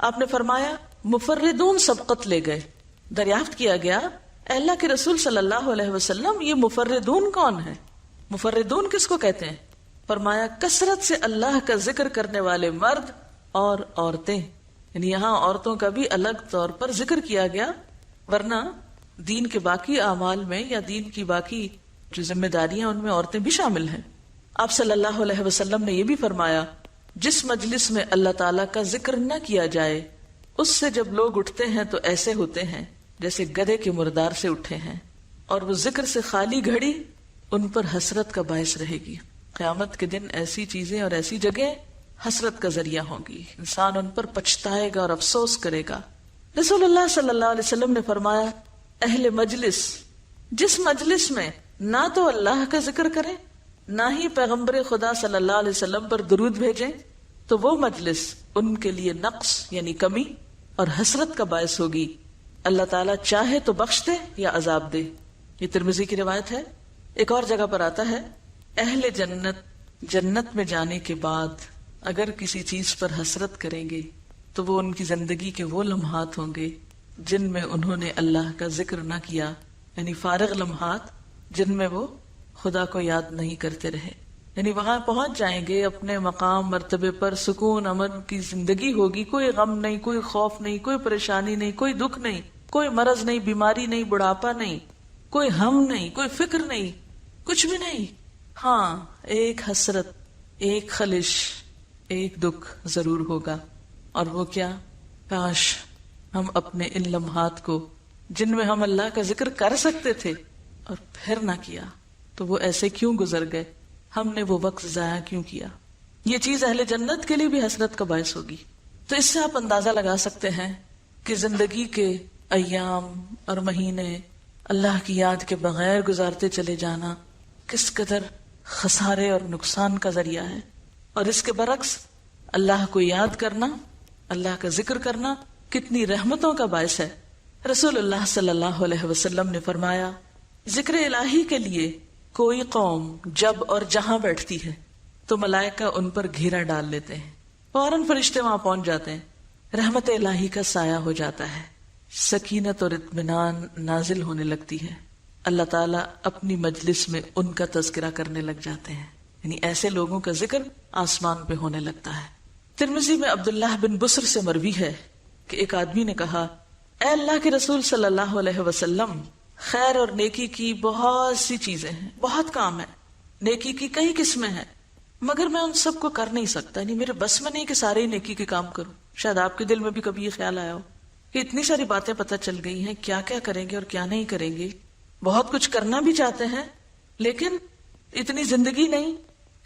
آپ نے فرمایا مفردون سبقت لے گئے. دریافت کیا گیا اے اللہ کے رسول صلی اللہ علیہ وسلم یہ مفردون کون ہے؟ مفردون کس کو کہتے ہیں؟ فرمایا کثرت سے اللہ کا ذکر کرنے والے مرد اور عورتیں. یعنی یہاں عورتوں کا بھی الگ طور پر ذکر کیا گیا، ورنہ دین کے باقی اعمال میں یا دین کی باقی جو ذمہ داریاں ان میں عورتیں بھی شامل ہیں. آپ صلی اللہ علیہ وسلم نے یہ بھی فرمایا جس مجلس میں اللہ تعالیٰ کا ذکر نہ کیا جائے اس سے جب لوگ اٹھتے ہیں تو ایسے ہوتے ہیں جیسے گدھے کے مردار سے اٹھے ہیں، اور وہ ذکر سے خالی گھڑی ان پر حسرت کا باعث رہے گی. قیامت کے دن ایسی چیزیں اور ایسی جگہ حسرت کا ذریعہ ہوں گی، انسان ان پر پچھتائے گا اور افسوس کرے گا. رسول اللہ صلی اللہ علیہ وسلم نے فرمایا اہل مجلس جس مجلس میں نہ تو اللہ کا ذکر کرے نہ ہی پیغمبر خدا صلی اللہ علیہ وسلم پر درود بھیجیں تو وہ مجلس ان کے لیے نقص یعنی کمی اور حسرت کا باعث ہوگی. اللہ تعالیٰ چاہے تو بخش دے یا عذاب دے. یہ ترمذی کی روایت ہے. ایک اور جگہ پر آتا ہے اہل جنت میں جانے کے بعد اگر کسی چیز پر حسرت کریں گے تو وہ ان کی زندگی کے وہ لمحات ہوں گے جن میں انہوں نے اللہ کا ذکر نہ کیا، یعنی فارغ لمحات جن میں وہ خدا کو یاد نہیں کرتے رہے. یعنی وہاں پہنچ جائیں گے اپنے مقام مرتبے پر، سکون امن کی زندگی ہوگی، کوئی غم نہیں، کوئی خوف نہیں، کوئی پریشانی نہیں، کوئی دکھ نہیں، کوئی مرض نہیں، بیماری نہیں، بڑھاپا نہیں، کوئی ہم نہیں، کوئی فکر نہیں، کچھ بھی نہیں. ہاں ایک حسرت، ایک خلش، ایک دکھ ضرور ہوگا، اور وہ کیا؟ کاش ہم اپنے ان لمحات کو جن میں ہم اللہ کا ذکر کر سکتے تھے اور پھر نہ کیا تو وہ ایسے کیوں گزر گئے، ہم نے وہ وقت ضائع کیوں کیا. یہ چیز اہل جنت کے لیے بھی حسرت کا باعث ہوگی. تو اس سے آپ اندازہ لگا سکتے ہیں کہ زندگی کے ایام اور مہینے اللہ کی یاد کے بغیر گزارتے چلے جانا کس قدر خسارے اور نقصان کا ذریعہ ہے، اور اس کے برعکس اللہ کو یاد کرنا، اللہ کا ذکر کرنا کتنی رحمتوں کا باعث ہے. رسول اللہ صلی اللہ علیہ وسلم نے فرمایا ذکر الہی کے لیے کوئی قوم جب اور جہاں بیٹھتی ہے تو ملائکہ ان پر گھیرا ڈال لیتے ہیں، فوراً فرشتے وہاں پہنچ جاتے ہیں، رحمت الہی کا سایہ ہو جاتا ہے، سکینت اور اطمینان نازل ہونے لگتی ہے. اللہ تعالیٰ اپنی مجلس میں ان کا تذکرہ کرنے لگ جاتے ہیں، یعنی ایسے لوگوں کا ذکر آسمان پہ ہونے لگتا ہے. ترمذی میں عبداللہ بن بسر سے مروی ہے کہ ایک آدمی نے کہا اے اللہ کے رسول صلی اللہ علیہ وسلم، خیر اور نیکی کی بہت سی چیزیں ہیں، بہت کام ہے، نیکی کی کئی قسمیں ہیں، مگر میں ان سب کو کر نہیں سکتا، یعنی میرے بس میں نہیں کہ سارے ہی نیکی کے کام کروں. شاید آپ کے دل میں بھی کبھی یہ خیال آیا ہو کہ اتنی ساری باتیں پتہ چل گئی ہیں، کیا کیا کریں گے اور کیا نہیں کریں گے. بہت کچھ کرنا بھی چاہتے ہیں لیکن اتنی زندگی نہیں،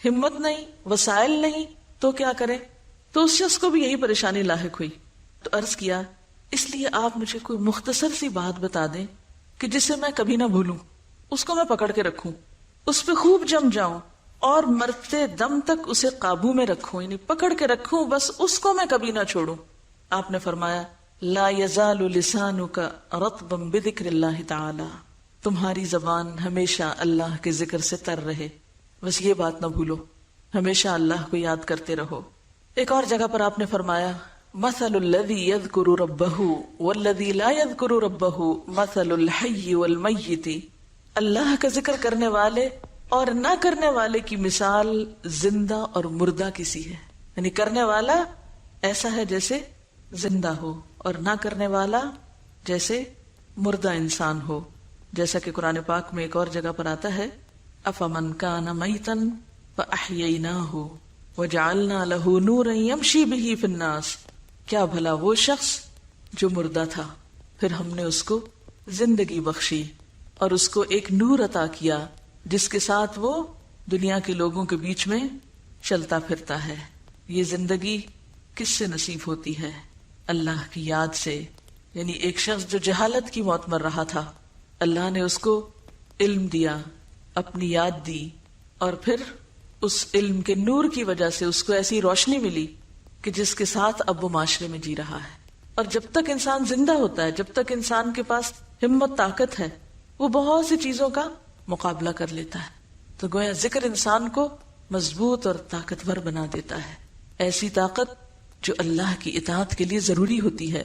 ہمت نہیں، وسائل نہیں، تو کیا کریں. تو اس شخص کو بھی یہی پریشانی لاحق ہوئی. تو عرض کیا اس لیے آپ مجھے کوئی مختصر سی بات بتا دیں کہ جسے میں کبھی نہ بھولوں، اس کو میں پکڑ کے رکھوں، اس پہ خوب جم جاؤں اور مرتے دم تک اسے قابو میں رکھوں، یعنی پکڑ کے رکھوں، بس اس کو میں کبھی نہ چھوڑوں. آپ نے فرمایا لا یزال لسانک رطبا بذکر اللہ تعالی، تمہاری زبان ہمیشہ اللہ کے ذکر سے تر رہے، بس یہ بات نہ بھولو، ہمیشہ اللہ کو یاد کرتے رہو. ایک اور جگہ پر آپ نے فرمایا مثل الذی یذکر ربہ والذی لا یذکر ربہ مثل الحی والمیت، اللہ کا ذکر کرنے والے اور نہ کرنے والے کی مثال زندہ اور مردہ کسی ہے. یعنی کرنے والا ایسا ہے جیسے زندہ ہو اور نہ کرنے والا جیسے مردہ انسان ہو. جیسا کہ قرآن پاک میں ایک اور جگہ پر آتا ہے افمن کان میتا فاحییناہ وجعلنا له نورا یمشی بہ فی الناس، کیا بھلا وہ شخص جو مردہ تھا پھر ہم نے اس کو زندگی بخشی اور اس کو ایک نور عطا کیا جس کے ساتھ وہ دنیا کے لوگوں کے بیچ میں چلتا پھرتا ہے. یہ زندگی کس سے نصیب ہوتی ہے؟ اللہ کی یاد سے. یعنی ایک شخص جو جہالت کی موت مر رہا تھا، اللہ نے اس کو علم دیا، اپنی یاد دی، اور پھر اس علم کے نور کی وجہ سے اس کو ایسی روشنی ملی کہ جس کے ساتھ اب وہ معاشرے میں جی رہا ہے. اور جب تک انسان زندہ ہوتا ہے، جب تک انسان کے پاس ہمت طاقت ہے، وہ بہت سی چیزوں کا مقابلہ کر لیتا ہے. تو گویا ذکر انسان کو مضبوط اور طاقتور بنا دیتا ہے. ایسی طاقت جو اللہ کی اطاعت کے لیے ضروری ہوتی ہے۔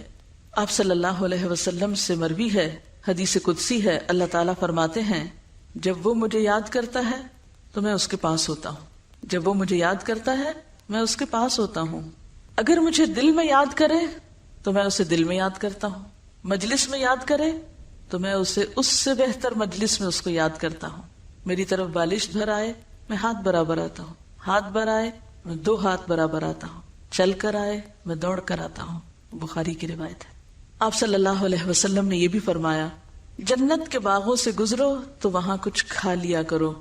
آپ صلی اللہ علیہ وسلم سے مروی ہے، حدیث قدسی ہے، اللہ تعالیٰ فرماتے ہیں جب وہ مجھے یاد کرتا ہے تو میں اس کے پاس ہوتا ہوں، جب وہ مجھے یاد کرتا ہے میں اس کے پاس ہوتا ہوں، اگر مجھے دل میں یاد کرے تو میں اسے دل میں یاد کرتا ہوں، مجلس میں یاد کرے تو میں اسے اس سے بہتر مجلس میں اس کو یاد کرتا ہوں، میری طرف بالش بھر آئے میں ہاتھ برابر آتا ہوں، ہاتھ بھر آئے میں 2 ہاتھ برابر آتا ہوں، چل کر آئے میں دوڑ کر آتا ہوں۔ بخاری کی روایت ہے۔ آپ صلی اللہ علیہ وسلم نے یہ بھی فرمایا جنت کے باغوں سے گزرو تو وہاں کچھ کھا لیا کرو۔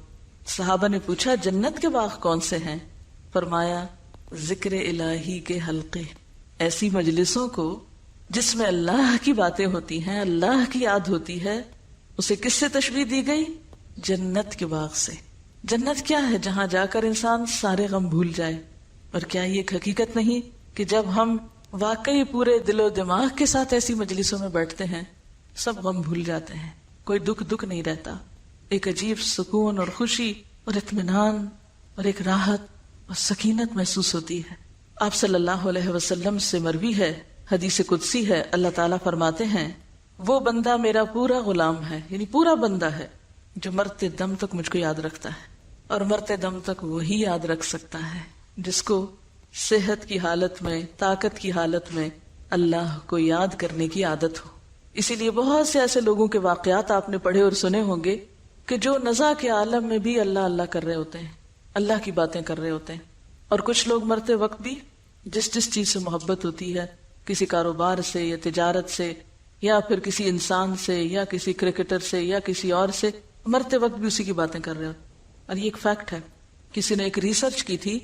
صحابہ نے پوچھا جنت کے باغ کون سے ہیں؟ فرمایا ذکر الہی کے حلقے، ایسی مجلسوں کو جس میں اللہ کی باتیں ہوتی ہیں، اللہ کی یاد ہوتی ہے، اسے کس سے تشبیہ دی گئی؟ جنت کے باغ سے۔ جنت کیا ہے؟ جہاں جا کر انسان سارے غم بھول جائے۔ اور کیا یہ ایک حقیقت نہیں کہ جب ہم واقعی پورے دل و دماغ کے ساتھ ایسی مجلسوں میں بیٹھتے ہیں سب غم بھول جاتے ہیں، کوئی دکھ نہیں رہتا، ایک عجیب سکون اور خوشی اور اطمینان اور ایک راحت اور سکینت محسوس ہوتی ہے۔ آپ صلی اللہ علیہ وسلم سے مروی ہے، حدیث قدسی ہے، اللہ تعالیٰ فرماتے ہیں وہ بندہ میرا پورا غلام ہے، یعنی پورا بندہ ہے جو مرتے دم تک مجھ کو یاد رکھتا ہے، اور مرتے دم تک وہی یاد رکھ سکتا ہے جس کو صحت کی حالت میں، طاقت کی حالت میں اللہ کو یاد کرنے کی عادت ہو۔ اسی لیے بہت سے ایسے لوگوں کے واقعات آپ نے پڑھے اور سنے ہوں گے کہ جو نزا کے عالم میں بھی اللہ اللہ کر رہے ہوتے ہیں، اللہ کی باتیں کر رہے ہوتے ہیں، اور کچھ لوگ مرتے وقت بھی جس چیز سے محبت ہوتی ہے، کسی کاروبار سے یا تجارت سے یا پھر کسی انسان سے یا کسی کرکٹر سے یا کسی اور سے، مرتے وقت بھی اسی کی باتیں کر رہے ہوتے۔ اور یہ ایک فیکٹ ہے، کسی نے ایک ریسرچ کی تھی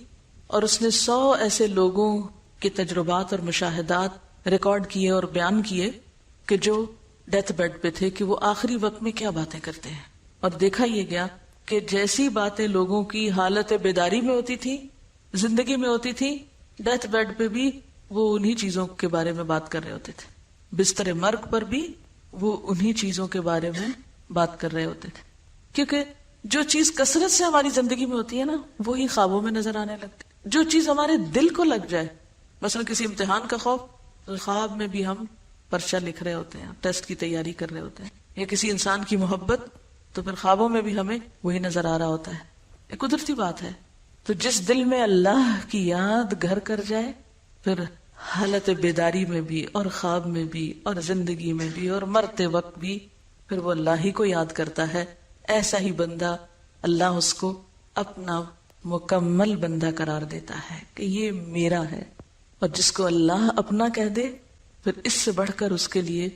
اور اس نے 100 ایسے لوگوں کے تجربات اور مشاہدات ریکارڈ کیے اور بیان کیے کہ جو ڈیتھ بیڈ پہ تھے کہ وہ آخری وقت میں کیا باتیں کرتے ہیں، اور دیکھا یہ گیا کہ جیسی باتیں لوگوں کی حالت بیداری میں ہوتی تھی، زندگی میں ہوتی تھی، ڈیتھ بیڈ پہ بھی وہ انہی چیزوں کے بارے میں بات کر رہے ہوتے تھے، بستر مرگ پر بھی وہ انہی چیزوں کے بارے میں بات کر رہے ہوتے تھے، کیونکہ جو چیز کثرت سے ہماری زندگی میں ہوتی ہے نا وہی خوابوں میں نظر آنے لگتی، جو چیز ہمارے دل کو لگ جائے، مثلا کسی امتحان کا خوف، تو خواب میں بھی ہم پرچہ لکھ رہے ہوتے ہیں، ٹیسٹ کی تیاری کر رہے ہوتے ہیں، یا کسی انسان کی محبت، تو پھر خوابوں میں بھی ہمیں وہی نظر آ رہا ہوتا ہے، ایک قدرتی بات ہے۔ تو جس دل میں اللہ کی یاد گھر کر جائے پھر حالت بیداری میں بھی اور خواب میں بھی اور زندگی میں بھی اور مرتے وقت بھی پھر وہ اللہ ہی کو یاد کرتا ہے، ایسا ہی بندہ اللہ اس کو اپنا مکمل بندہ قرار دیتا ہے کہ یہ میرا ہے۔ اور جس کو اللہ اپنا کہہ دے پھر اس سے بڑھ کر اس کے لیے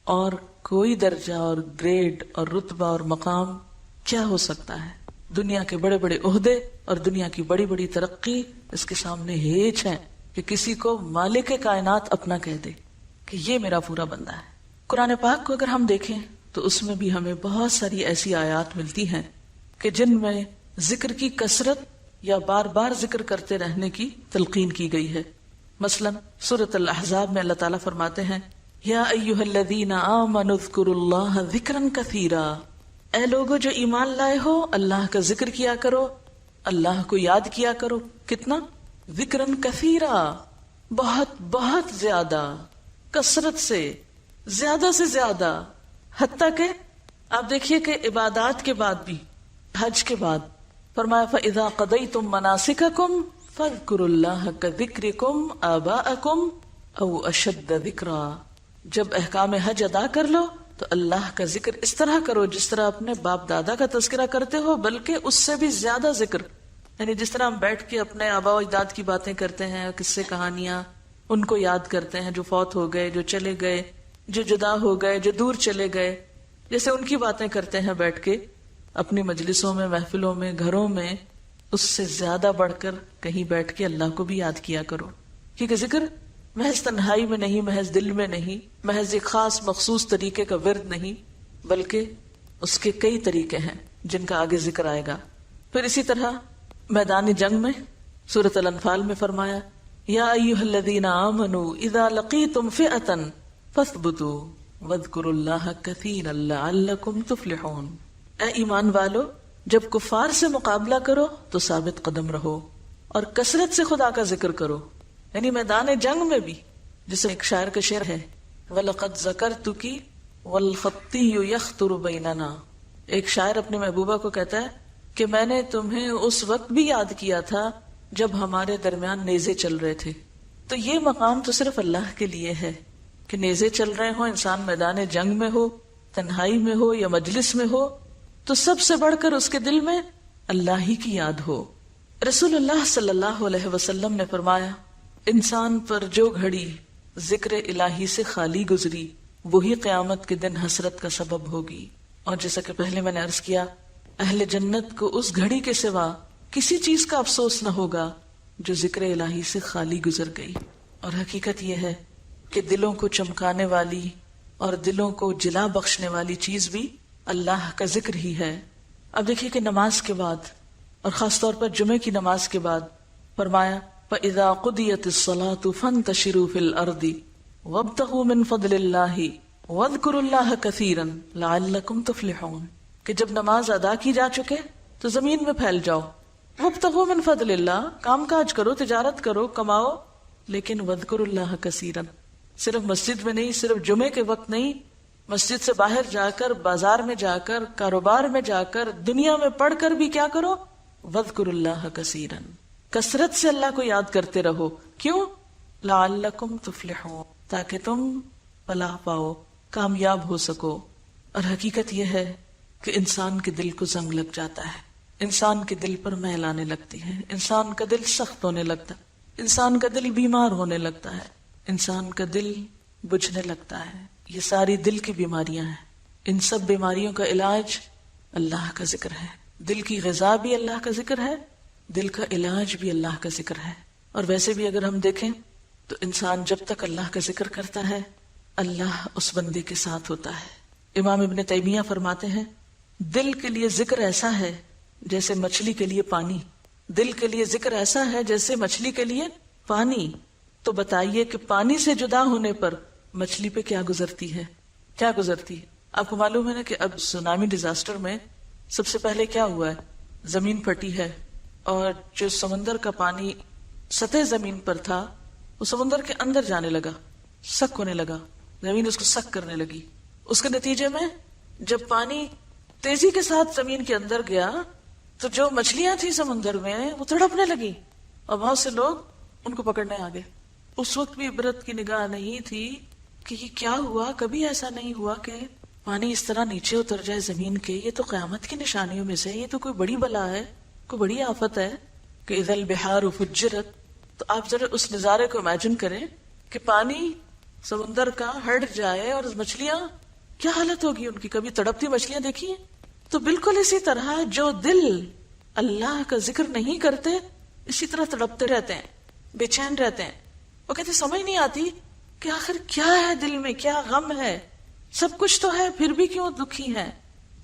اور کوئی درجہ اور گریڈ اور رتبہ اور مقام کیا ہو سکتا ہے؟ دنیا کے بڑے بڑے عہدے اور دنیا کی بڑی بڑی ترقی اس کے سامنے ہیچ ہے کہ کسی کو مالک کائنات اپنا کہہ دے کہ یہ میرا پورا بندہ ہے۔ قرآن پاک کو اگر ہم دیکھیں تو اس میں بھی ہمیں بہت ساری ایسی آیات ملتی ہیں کہ جن میں ذکر کی کثرت یا بار بار ذکر کرتے رہنے کی تلقین کی گئی ہے۔ مثلا سورۃ الاحزاب میں اللہ تعالیٰ فرماتے ہیں یا ایھا الذین آمنوا اذکروا اللہ ذکرا کثیرا، اے لوگو جو ایمان لائے ہو اللہ کا ذکر کیا کرو، اللہ کو یاد کیا کرو، کتنا؟ ذکرا کثیرا، بہت بہت زیادہ، کثرت سے، زیادہ سے زیادہ، حتیٰ کہ آپ دیکھیے کہ عبادات کے بعد بھی، حج کے بعد فرمایا فَإِذَا قَضَيْتُم مَّنَاسِكَكُمْ فَاذْكُرُوا اللَّهَ كَذِكْرِكُمْ آبَاءَكُمْ أَوْ أَشَدَّ ذِكْرًا، جب احکام حج ادا کر لو تو اللہ کا ذکر اس طرح کرو جس طرح اپنے باپ دادا کا تذکرہ کرتے ہو، بلکہ اس سے بھی زیادہ ذکر، یعنی جس طرح ہم بیٹھ کے اپنے آباء و اجداد کی باتیں کرتے ہیں، قصے کہانیاں ان کو یاد کرتے ہیں جو فوت ہو گئے، جو چلے گئے، جو جدا ہو گئے، جو دور چلے گئے، جیسے ان کی باتیں کرتے ہیں بیٹھ کے اپنی مجلسوں میں، محفلوں میں، گھروں میں، اس سے زیادہ بڑھ کر کہیں بیٹھ کے اللہ کو بھی یاد کیا کرو، کیونکہ ذکر محض تنہائی میں نہیں، محض دل میں نہیں، محض ایک خاص مخصوص طریقے کا ورد نہیں، بلکہ اس کے کئی طریقے ہیں جن کا آگے ذکر آئے گا۔ پھر اسی طرح میدان جنگ میں سورۃ الانفال میں فرمایا یا ایھا الذین آمنوا اذا لقیتم فئۃ فاثبتوا واذکروا اللہ کثیرا لعلکم تفلحون، اے ایمان والو جب کفار سے مقابلہ کرو تو ثابت قدم رہو اور کثرت سے خدا کا ذکر کرو یعنی میدان جنگ میں بھی. جسے ایک شاعر کا شعر ہے وَلَقَدْ ذَكَرْتُكِ وَالْخَطِّيُّ يَخْطُرُ بَيْنَنَا. ایک شاعر اپنے محبوبہ کو کہتا ہے کہ میں نے تمہیں اس وقت بھی یاد کیا تھا جب ہمارے درمیان نیزے چل رہے تھے. تو یہ مقام تو صرف اللہ کے لیے ہے کہ نیزے چل رہے ہوں، انسان میدان جنگ میں ہو، تنہائی میں ہو یا مجلس میں ہو، تو سب سے بڑھ کر اس کے دل میں اللہ ہی کی یاد ہو. رسول اللہ صلی اللہ علیہ وسلم نے فرمایا انسان پر جو گھڑی ذکر الہی سے خالی گزری وہی قیامت کے دن حسرت کا سبب ہوگی. اور جیسا کہ پہلے میں نے عرض کیا اہل جنت کو اس گھڑی کے سوا کسی چیز کا افسوس نہ ہوگا جو ذکر الہی سے خالی گزر گئی. اور حقیقت یہ ہے کہ دلوں کو چمکانے والی اور دلوں کو جلا بخشنے والی چیز بھی اللہ کا ذکر ہی ہے. اب دیکھیے کہ نماز کے بعد اور خاص طور پر جمعے کی نماز کے بعد فرمایا فَإِذَا قُضِيَتِ الصَّلَاةُ فَانْتَشِرُوا فِي الْأَرْضِ وَابْتَغُوا مِنْ فَضْلِ اللَّهِ وَاذْكُرُوا اللَّهَ كَثِيرًا لَعَلَّكُمْ تُفْلِحُونَ. کہ جب نماز ادا کی جا چکے تو زمین میں پھیل جاؤ. وَابْتَغُوا مِنْ فَضْلِ اللَّهِ کام کاج کرو، تجارت کرو، کماؤ، لیکن وَاذْكُرُوا اللَّهَ كَثِيرًا. صرف مسجد میں نہیں، صرف جمعے کے وقت نہیں، مسجد سے باہر جا کر، بازار میں جا کر، کاروبار میں جا کر، دنیا میں پڑھ کر بھی کیا کرو؟ وَاذْكُرُوا اللَّهَ كَثِيرًا. کثرت سے اللہ کو یاد کرتے رہو. کیوں؟ لَعَلَّكُمْ تُفْلِحُونَ تاکہ تم فلاح پاؤ، کامیاب ہو سکو. اور حقیقت یہ ہے کہ انسان کے دل کو زنگ لگ جاتا ہے، انسان کے دل پر میل آنے لگتی ہے، انسان کا دل سخت ہونے لگتا ہے، انسان کا دل بیمار ہونے لگتا ہے، انسان کا دل بجھنے لگتا ہے. یہ ساری دل کی بیماریاں ہیں. ان سب بیماریوں کا علاج اللہ کا ذکر ہے. دل کی غذا بھی اللہ کا ذکر ہے، دل کا علاج بھی اللہ کا ذکر ہے. اور ویسے بھی اگر ہم دیکھیں تو انسان جب تک اللہ کا ذکر کرتا ہے اللہ اس بندے کے ساتھ ہوتا ہے. امام ابن تیمیہ فرماتے ہیں دل کے لیے ذکر ایسا ہے جیسے مچھلی کے لیے پانی. دل کے لیے ذکر ایسا ہے جیسے مچھلی کے لیے پانی. تو بتائیے کہ پانی سے جدا ہونے پر مچھلی پہ کیا گزرتی ہے؟ کیا گزرتی ہے؟ آپ کو معلوم ہے نا کہ اب سونامی ڈیزاسٹر میں سب سے پہلے کیا ہوا ہے؟ زمین پھٹی ہے اور جو سمندر کا پانی سطح زمین پر تھا وہ سمندر کے اندر جانے لگا، سک ہونے لگا، زمین اس کو سک کرنے لگی. اس کے نتیجے میں جب پانی تیزی کے ساتھ زمین کے اندر گیا تو جو مچھلیاں تھیں سمندر میں وہ تڑپنے لگی اور بہت سے لوگ ان کو پکڑنے آ گئے. اس وقت بھی عبرت کی نگاہ نہیں تھی کہ یہ کیا ہوا. کبھی ایسا نہیں ہوا کہ پانی اس طرح نیچے اتر جائے زمین کے. یہ تو قیامت کی نشانیوں میں سے، یہ تو کوئی بڑی بلا ہے، کوئی بڑی آفت ہے کہ اذا البحار فجرت. تو آپ ذرا اس نظارے کو امیجن کریں کہ پانی سمندر کا ہٹ جائے اور مچھلیاں کیا حالت ہوگی ان کی. کبھی تڑپتی مچھلیاں دیکھی ہیں؟ تو بالکل اسی طرح جو دل اللہ کا ذکر نہیں کرتے اسی طرح تڑپتے رہتے ہیں، بے چین رہتے ہیں. وہ کہتے سمجھ نہیں آتی کہ آخر کیا ہے دل میں، کیا غم ہے. سب کچھ تو ہے پھر بھی کیوں دکھی ہے؟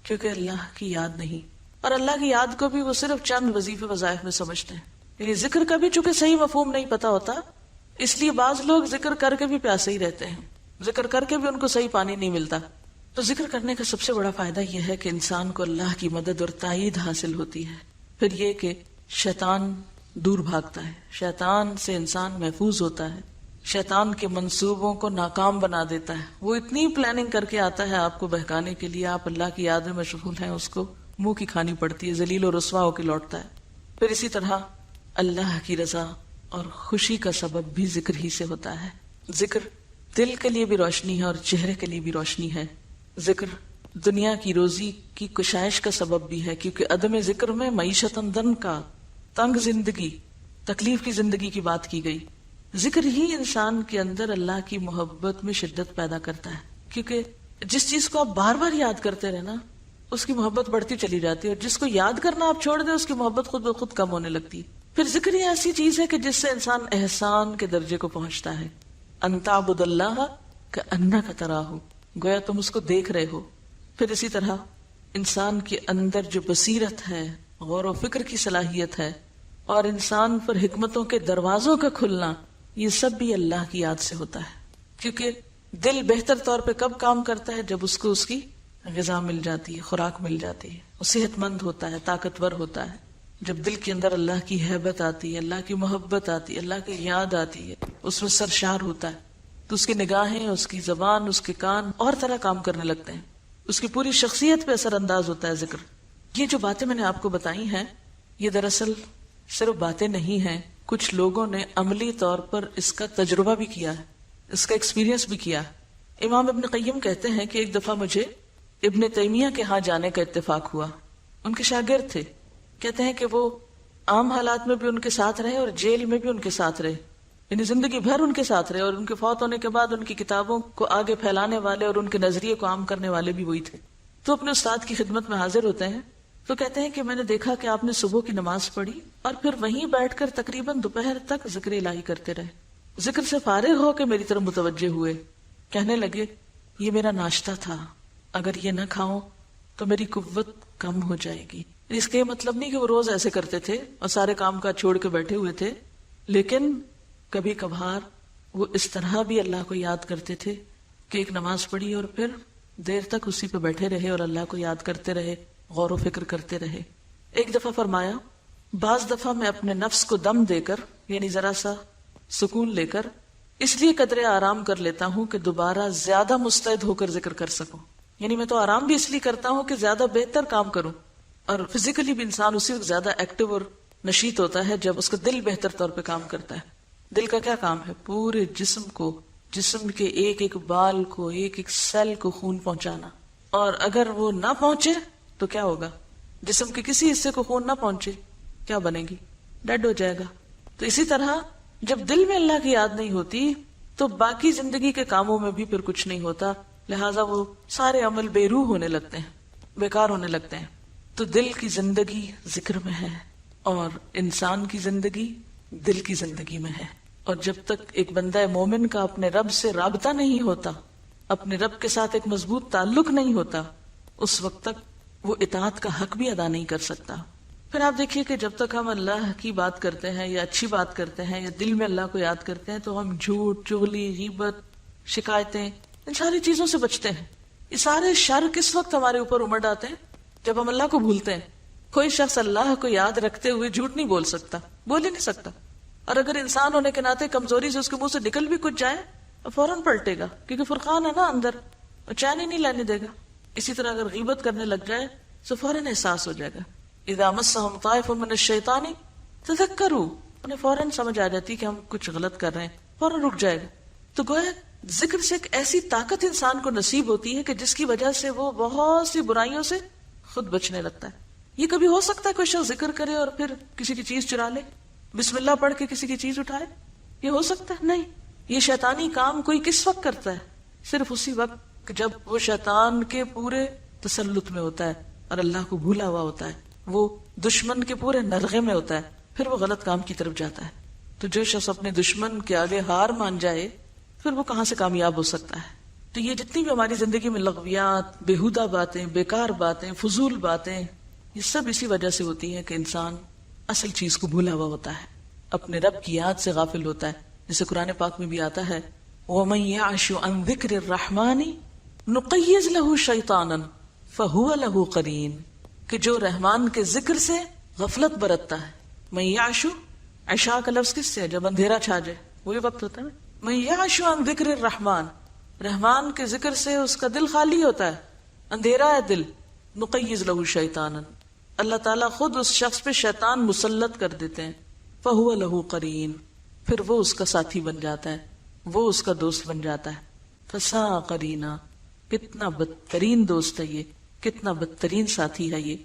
کیونکہ اللہ کی یاد نہیں. اور اللہ کی یاد کو بھی وہ صرف چند وظیفے وظائف میں سمجھتے ہیں. یعنی ذکر کا بھی چونکہ صحیح مفہوم نہیں پتا ہوتا، اس لیے بعض لوگ ذکر کر کے بھی پیاسے ہی رہتے ہیں، ذکر کر کے بھی ان کو صحیح پانی نہیں ملتا. تو ذکر کرنے کا سب سے بڑا فائدہ یہ ہے کہ انسان کو اللہ کی مدد اور تائید حاصل ہوتی ہے. پھر یہ کہ شیطان دور بھاگتا ہے، شیطان سے انسان محفوظ ہوتا ہے، شیطان کے منصوبوں کو ناکام بنا دیتا ہے. وہ اتنی پلاننگ کر کے آتا ہے آپ کو بہکانے کے لیے، آپ اللہ کی یاد میں مشغول ہیں، اس کو منہ کی کھانی پڑتی ہے، ذلیل و رسوا ہو کے لوٹتا ہے. پھر اسی طرح اللہ کی رضا اور خوشی کا سبب بھی ذکر ہی سے ہوتا ہے. ذکر دل کے لیے بھی روشنی ہے اور چہرے کے لیے بھی روشنی ہے. ذکر دنیا کی روزی کی کشائش کا سبب بھی ہے، کیونکہ عدم ذکر میں معیشت اندن کا تنگ زندگی، تکلیف کی زندگی کی بات کی گئی. ذکر ہی انسان کے اندر اللہ کی محبت میں شدت پیدا کرتا ہے، کیونکہ جس چیز کو آپ بار بار یاد کرتے رہے نا اس کی محبت بڑھتی چلی جاتی ہے، اور جس کو یاد کرنا آپ چھوڑ دیں اس کی محبت خود بخود کم ہونے لگتی ہے. پھر ذکر ہی ایسی چیز ہے کہ جس سے انسان احسان کے درجے کو پہنچتا ہے. ان تعبد اللہ کأنک تراہ، گویا تم اس کو دیکھ رہے ہو. پھر اسی طرح انسان کے اندر جو بصیرت ہے، غور و فکر کی صلاحیت ہے، اور انسان پر حکمتوں کے دروازوں کا کھلنا، یہ سب بھی اللہ کی یاد سے ہوتا ہے. کیونکہ دل بہتر طور پہ کب کام کرتا ہے؟ جب اس کو اس کی غذا مل جاتی ہے، خوراک مل جاتی ہے، وہ صحت مند ہوتا ہے، طاقتور ہوتا ہے. جب دل کے اندر اللہ کی ہیبت آتی ہے، اللہ کی محبت آتی ہے، اللہ کی یاد آتی ہے، اس میں سرشار ہوتا ہے، تو اس کی نگاہیں، اس کی زبان، اس کے کان اور طرح کام کرنے لگتے ہیں، اس کی پوری شخصیت پہ اثر انداز ہوتا ہے ذکر۔ یہ جو باتیں میں نے آپ کو بتائی ہیں، یہ دراصل صرف باتیں نہیں ہیں، کچھ لوگوں نے عملی طور پر اس کا تجربہ بھی کیا ہے، اس کا ایکسپیرینس بھی کیا ہے۔ امام ابن قیم کہتے ہیں کہ ایک دفعہ مجھے ابن تیمیہ کے ہاں جانے کا اتفاق ہوا، ان کے شاگرد تھے، کہتے ہیں کہ وہ عام حالات میں بھی ان کے ساتھ رہے اور جیل میں بھی ان کے ساتھ رہے، یعنی زندگی بھر ان کے ساتھ رہے، اور ان کے فوت ہونے کے بعد ان کی کتابوں کو آگے پھیلانے والے اور ان کے نظریے کو عام کرنے والے بھی وہی تھے۔ تو اپنے استاد کی خدمت میں حاضر ہوتے ہیں، تو کہتے ہیں کہ میں نے دیکھا کہ آپ نے صبح کی نماز پڑھی اور پھر وہیں بیٹھ کر تقریباً دوپہر تک ذکر الہی کرتے رہے، ذکر سے فارغ ہو کے میری طرف متوجہ ہوئے، کہنے لگے یہ میرا ناشتہ تھا، اگر یہ نہ کھاؤں تو میری قوت کم ہو جائے گی۔ اس کے مطلب نہیں کہ وہ روز ایسے کرتے تھے اور سارے کام کا چھوڑ کے بیٹھے ہوئے تھے، لیکن کبھی کبھار وہ اس طرح بھی اللہ کو یاد کرتے تھے کہ ایک نماز پڑھی اور پھر دیر تک اسی پہ بیٹھے رہے اور اللہ کو یاد کرتے رہے، غور و فکر کرتے رہے۔ ایک دفعہ فرمایا بعض دفعہ میں اپنے نفس کو دم دے کر، یعنی ذرا سا سکون لے کر، اس لیے قدرے آرام کر لیتا ہوں کہ دوبارہ زیادہ مستعد ہو کر ذکر کر سکوں، یعنی میں تو آرام بھی اس لیے کرتا ہوں کہ زیادہ بہتر کام کروں، اور فزیکلی بھی انسان اسی وقت زیادہ ایکٹیو اور نشیط ہوتا ہے جب اس کا دل بہتر طور پہ کام کرتا ہے۔ دل کا کیا کام ہے؟ پورے جسم کو، جسم کے ایک ایک بال کو، ایک ایک سیل کو خون پہنچانا، اور اگر وہ نہ پہنچے تو کیا ہوگا؟ جسم کے کسی حصے کو خون نہ پہنچے کیا بنے گی؟ ڈیڈ ہو جائے گا۔ تو اسی طرح جب دل میں اللہ کی یاد نہیں ہوتی تو باقی زندگی کے کاموں میں بھی پھر کچھ نہیں ہوتا، لہٰذا وہ سارے عمل بے روح ہونے لگتے ہیں، بیکار ہونے لگتے ہیں۔ تو دل کی زندگی ذکر میں ہے، اور انسان کی زندگی دل کی زندگی میں ہے، اور جب تک ایک بندہ مومن کا اپنے رب سے رابطہ نہیں ہوتا، اپنے رب کے ساتھ ایک مضبوط تعلق نہیں ہوتا، اس وقت تک وہ اطاعت کا حق بھی ادا نہیں کر سکتا۔ پھر آپ دیکھیے کہ جب تک ہم اللہ کی بات کرتے ہیں یا اچھی بات کرتے ہیں یا دل میں اللہ کو یاد کرتے ہیں تو ہم جھوٹ، چغلی، غیبت، شکایتیں، ان ساری چیزوں سے بچتے ہیں۔ یہ سارے شر کس وقت ہمارے اوپر امڑ آتے ہیں؟ جب ہم اللہ کو بھولتے ہیں۔ کوئی شخص اللہ کو یاد رکھتے ہوئے جھوٹ نہیں بول سکتا، بول ہی نہیں سکتا، اور اگر انسان ہونے کے ناطے کمزوری سے اس کے منہ سے نکل بھی کچھ جائے فوراً پلٹے گا، کیونکہ فرقان ہے نا اندر، اور چین ہی نہیں لینے دے گا۔ اسی طرح اگر غیبت کرنے لگ جائے تو فوراً احساس ہو جائے گا، اذا مسہم طائف من الشیطان تذکروا، انہیں فوراً سمجھ آ جاتی کہ ہم کچھ غلط کر رہے ہیں، فوراً رک جائے گا۔ تو گویا ذکر سے ایک ایسی طاقت انسان کو نصیب ہوتی ہے کہ جس کی وجہ سے وہ بہت سی برائیوں سے خود بچنے لگتا ہے۔ یہ کبھی ہو سکتا ہے کوئی شخص ذکر کرے اور پھر کسی کی چیز چرا لے، بسم اللہ پڑھ کے کسی کی چیز اٹھائے؟ یہ ہو سکتا ہے؟ نہیں۔ یہ شیطانی کام کوئی کس وقت کرتا ہے؟ صرف اسی وقت جب وہ شیطان کے پورے تسلط میں ہوتا ہے اور اللہ کو بھولا ہوا ہوتا ہے، وہ دشمن کے پورے نرغے میں ہوتا ہے، پھر وہ غلط کام کی طرف جاتا ہے۔ تو جو شخص اپنے دشمن کے آگے ہار مان جائے پھر وہ کہاں سے کامیاب ہو سکتا ہے؟ تو یہ جتنی بھی ہماری زندگی میں لغویات، بےہودہ باتیں، بیکار باتیں، فضول باتیں، یہ سب اسی وجہ سے ہوتی ہیں کہ انسان اصل چیز کو بھولا ہوا ہوتا ہے، اپنے رب کی یاد سے غافل ہوتا ہے۔ جیسے قرآن پاک میں بھی آتا ہے وَمَن يَعْشُ عَن ذِكْرِ الرَّحْمَنِ نُقَيِّضْ لَهُ شَيْطَانًا فَهُوَ لَهُ قَرِينٌ، کہ جو رحمان کے ذکر سے غفلت برتتا ہے۔ من يعشو، عشاء کا لفظ کس سے ہے؟ جب اندھیرا چھا جائے وہی وقت ہوتا ہے۔ من يعشو عن ذکر الرحمن، رحمان کے ذکر سے اس کا دل خالی ہوتا ہے، اندھیرا ہے دل۔ نقیض لہو شیطانا، اللہ تعالیٰ خود اس شخص پہ شیطان مسلط کر دیتے ہیں۔ فہو لہو قرین، پھر وہ اس کا ساتھی بن جاتا ہے، وہ اس کا دوست بن جاتا ہے۔ فسا قرینا، کتنا بدترین دوست ہے یہ، کتنا بدترین ساتھی ہے یہ۔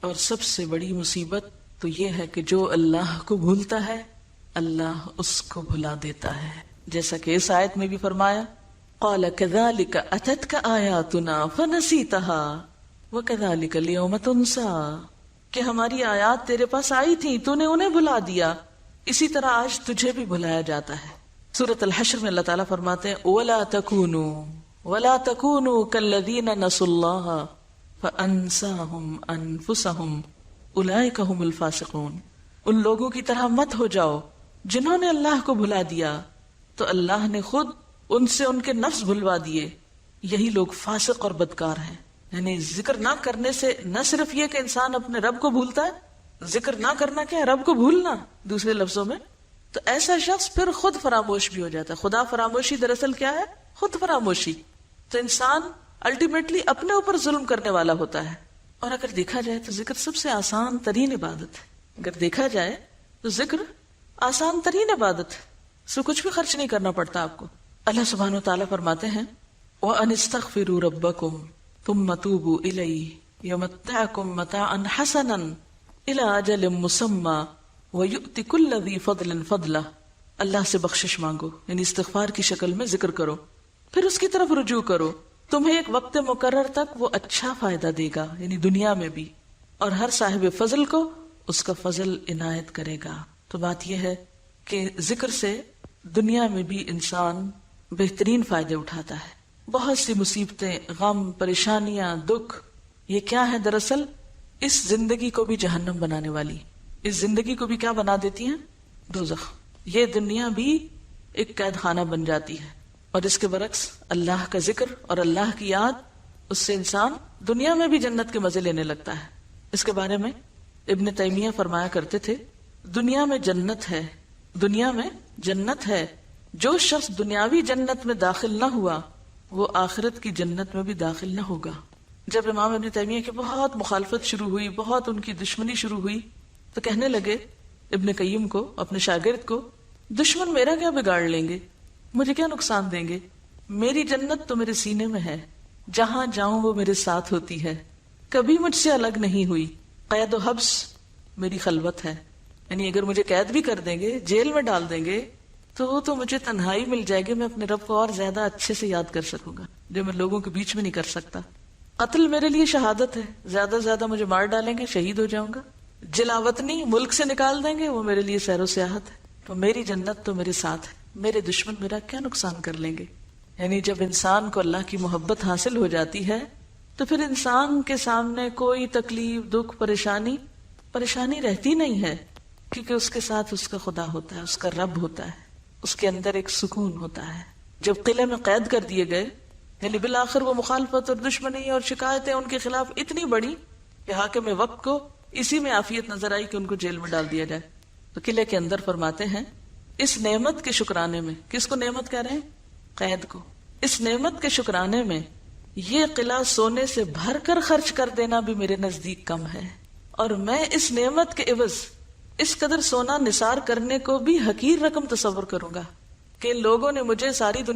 اور سب سے بڑی مصیبت تو یہ ہے کہ جو اللہ کو بھولتا ہے اللہ اس کو بھلا دیتا ہے، جیسا کہ اس آیت میں بھی فرمایا قال كذلك اتتك آیاتنا فنسیتها وكذلك اليوم تنسى، کہ ہماری آیات تیرے پاس آئی تھی تو نے انہیں بھلا دیا، اسی طرح آج تجھے بھی بھلایا جاتا ہے۔ سورۃ الحشر میں اللہ تعالیٰ فرماتے ہیں وَلَا تَكُونُوا كَالَّذِينَ نَسُوا اللَّهَ فَأَنسَاهُمْ أَنفُسَهُمْ أُولَئِكَ هُمُ الْفَاسِقُونَ، ان لوگوں کی طرح مت ہو جاؤ جنہوں نے اللہ کو بھلا دیا تو اللہ نے خود ان سے ان کے نفس بھلوا دیے، یہی لوگ فاسق اور بدکار ہیں۔ یعنی ذکر نہ کرنے سے نہ صرف یہ کہ انسان اپنے رب کو بھولتا ہے ذکر نہ کرنا کیا ہے؟ رب کو بھولنا دوسرے لفظوں میں. تو ایسا شخص پھر خود فراموش بھی ہو جاتا ہے. خدا فراموشی دراصل کیا ہے؟ خود فراموشی. تو انسان الٹیمیٹلی اپنے اوپر ظلم کرنے والا ہوتا ہے. اور اگر دیکھا جائے تو ذکر سب سے آسان ترین عبادت ہے. اگر دیکھا جائے تو ذکر آسان ترین عبادت ہے. سو کچھ بھی خرچ نہیں کرنا پڑتا آپ کو. اللہ سبحانہ و تعالیٰ فرماتے ہیں وَأَنِ اسْتَغْفِرُوا رَبَّكُمْ ثُمَّ تُوبُوا إِلَيْهِ يَمَتِّعْكُمْ مَتَاعًا حَسَنًا إِلَىٰ أَجَلٍ مُّسَمًّى وَيُؤْتِ كُلَّ ذِي فَضْلٍ فَضْلَهُ. اللہ سے بخشش مانگو، یعنی استغفار کی شکل میں ذکر کرو، پھر اس کی طرف رجوع کرو. تمہیں ایک وقت مقرر تک وہ اچھا فائدہ دے گا، یعنی دنیا میں بھی، اور ہر صاحب فضل کو اس کا فضل عنایت کرے گا. تو بات یہ ہے کہ ذکر سے دنیا میں بھی انسان بہترین فائدے اٹھاتا ہے. بہت سی مصیبتیں، غم، پریشانیاں، دکھ، یہ کیا ہے؟ دراصل اس زندگی کو بھی جہنم بنانے والی، اس زندگی کو بھی کیا بنا دیتی ہیں؟ دوزخ. یہ دنیا بھی ایک قید خانہ بن جاتی ہے. اور اس کے برعکس اللہ کا ذکر اور اللہ کی یاد، اس سے انسان دنیا میں بھی جنت کے مزے لینے لگتا ہے. اس کے بارے میں ابن تیمیہ فرمایا کرتے تھے دنیا میں جنت ہے، دنیا میں جنت ہے. جو شخص دنیاوی جنت میں داخل نہ ہوا وہ آخرت کی جنت میں بھی داخل نہ ہوگا. جب امام ابن تیمیہ کی بہت مخالفت شروع ہوئی، بہت ان کی دشمنی شروع ہوئی، تو کہنے لگے ابن قیم کو، اپنے شاگرد کو، دشمن میرا کیا بگاڑ لیں گے، مجھے کیا نقصان دیں گے؟ میری جنت تو میرے سینے میں ہے، جہاں جاؤں وہ میرے ساتھ ہوتی ہے، کبھی مجھ سے الگ نہیں ہوئی. قید و حبس میری خلوت ہے، یعنی اگر مجھے قید بھی کر دیں گے، جیل میں ڈال دیں گے، تو وہ تو مجھے تنہائی مل جائے گی، میں اپنے رب کو اور زیادہ اچھے سے یاد کر سکوں گا، جو میں لوگوں کے بیچ میں نہیں کر سکتا. قتل میرے لیے شہادت ہے، زیادہ سے زیادہ مجھے مار ڈالیں گے، شہید ہو جاؤں گا. جلاوطنی، ملک سے نکال دیں گے، وہ میرے لیے سیر و سیاحت ہے. تو میری جنت تو میرے ساتھ ہے، میرے دشمن میرا کیا نقصان کر لیں گے. یعنی جب انسان کو اللہ کی محبت حاصل ہو جاتی ہے تو پھر انسان کے سامنے کوئی تکلیف، دکھ، پریشانی رہتی نہیں ہے، کیونکہ اس کے ساتھ اس کا خدا ہوتا ہے، اس کا رب ہوتا ہے، اس کے اندر ایک سکون ہوتا ہے. جب قلعے میں قید کر دیے گئے، یعنی بالآخر وہ مخالفت اور دشمنی اور شکایتیں ان کے خلاف اتنی بڑی کہ حاکم وقت کو اسی میں عافیت نظر آئی کہ ان کو جیل میں ڈال دیا جائے. تو قلعے کے اندر فرماتے ہیں اس نعمت کے شکرانے میں، کس کو نعمت کہہ رہے ہیں؟ قید کو. اس نعمت کے شکرانے میں یہ قلعہ سونے سے بھر کر خرچ کر دینا بھی میرے نزدیک کم ہے، اور میں اس نعمت کے عوض اس قدر سونا نثار کرنے کو بھی حقیر رقم تصور کروں گا کہ ان لوگوں نے مجھے ساری دنیا